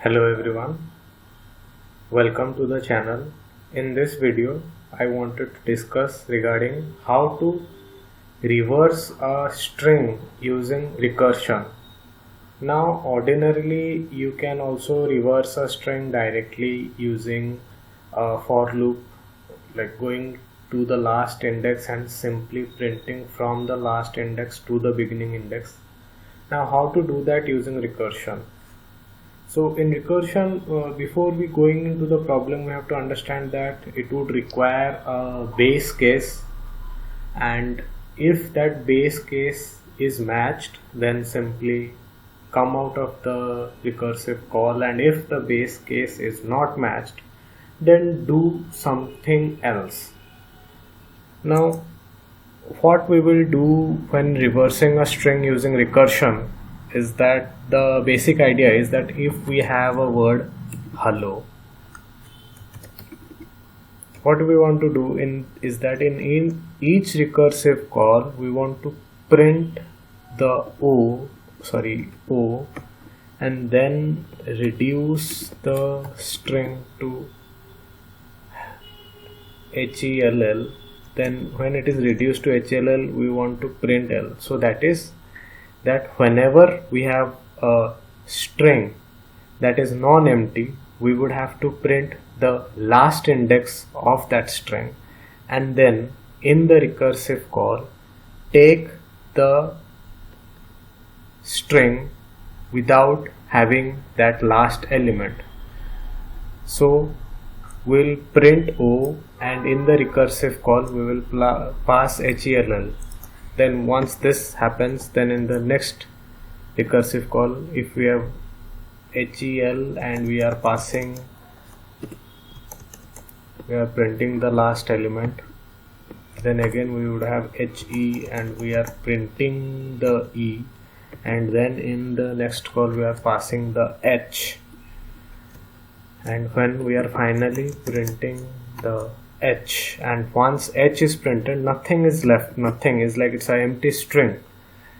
Hello everyone, welcome to the channel. In this video, I wanted to discuss regarding how to reverse a string using recursion. Now, ordinarily, you can also reverse a string directly using a for loop, like going to the last index and simply printing from the last index to the beginning index. Now, how to do that using recursion? So in recursion, before we going into the problem, we have to understand that it would require a base case, and if that base case is matched, then simply come out of the recursive call, and if the base case is not matched, then do something else. Now, what we will do when reversing a string using recursion is that the basic idea is that if we have a word hello, what we want to do is that in each recursive call we want to print the o and then reduce the string to HELL. Then when it is reduced to HELL, we want to print L. So that is that whenever we have a string that is non-empty, we would have to print the last index of that string, and then in the recursive call take the string without having that last element. So we'll print O, and in the recursive call we will pass HELL. Then once this happens, then in the next recursive call, if we have HEL and we are printing the last element, then again we would have HE and we are printing the E, and then in the next call we are passing the H, and when we are finally printing the H, and once H is printed, nothing is left, nothing is like it's an empty string.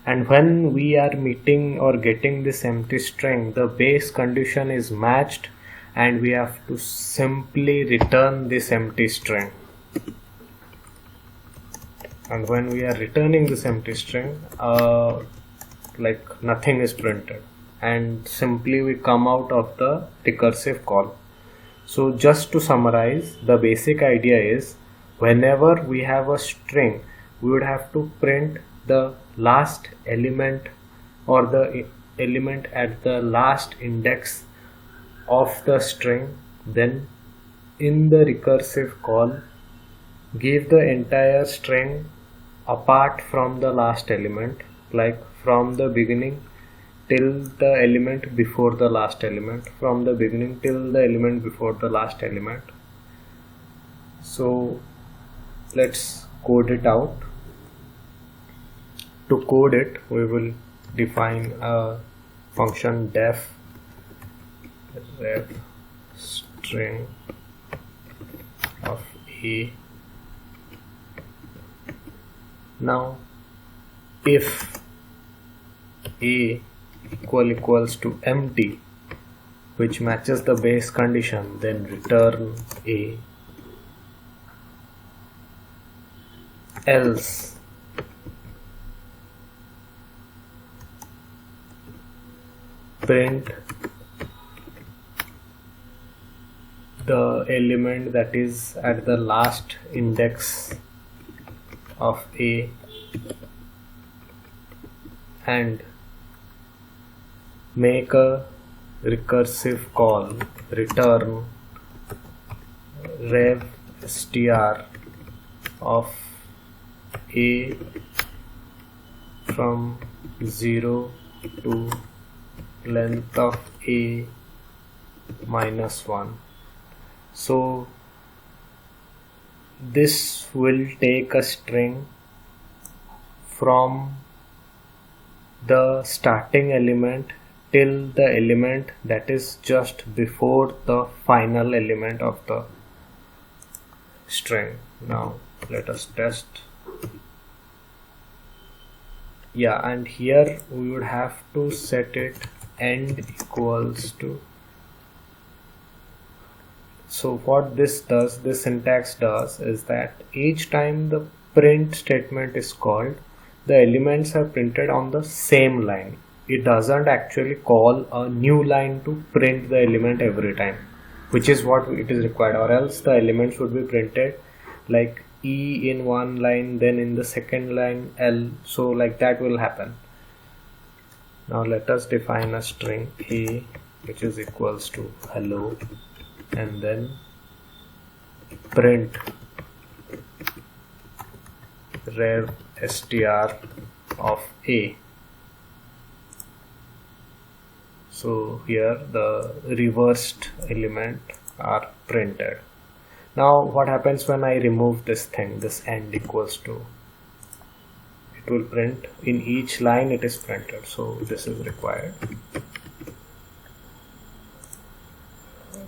And when we are meeting or getting this empty string, the base condition is matched and we have to simply return this empty string. And when we are returning this empty string, like nothing is printed, and simply we come out of the recursive call. So just to summarize, the basic idea is whenever we have a string, we would have to print the last element or the element at the last index of the string. Then in the recursive call, give the entire string apart from the last element, like from the beginning till the element before the last element, from the beginning till the element before the last element. So let's code it out. To code it, we will define a function def ref string of A. Now if A equals to empty, which matches the base condition, then return A. Else print the element that is at the last index of A, and make a recursive call, return rev str of A from 0 to length of A minus 1. So this will take a string from the starting element till the element that is just before the final element of the string. Now let us test. And here we would have to set it end equals to So what this syntax does is that each time the print statement is called, the elements are printed on the same line. It doesn't actually call a new line to print the element every time, which is what it is required, or else the elements would be printed like E in one line, then in the second line L, so like that will happen. Now let us define a string A which is equals to hello, and then print rev str of A. So here the reversed element are printed. Now what happens when I remove this thing, this end equals to, it will print in each line it is printed, so this is required.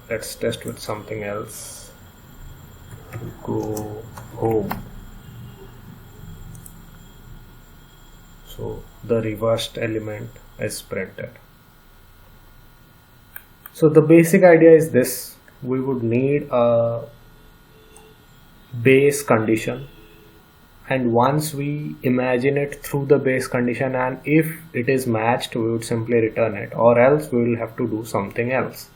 Let's test with something else. Go home. So the reversed element is printed. So the basic idea is this: we would need a base condition, and once we imagine it through the base condition, and if it is matched, we would simply return it, or else we will have to do something else.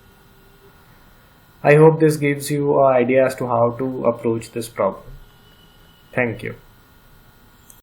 I hope this gives you an idea as to how to approach this problem. Thank you.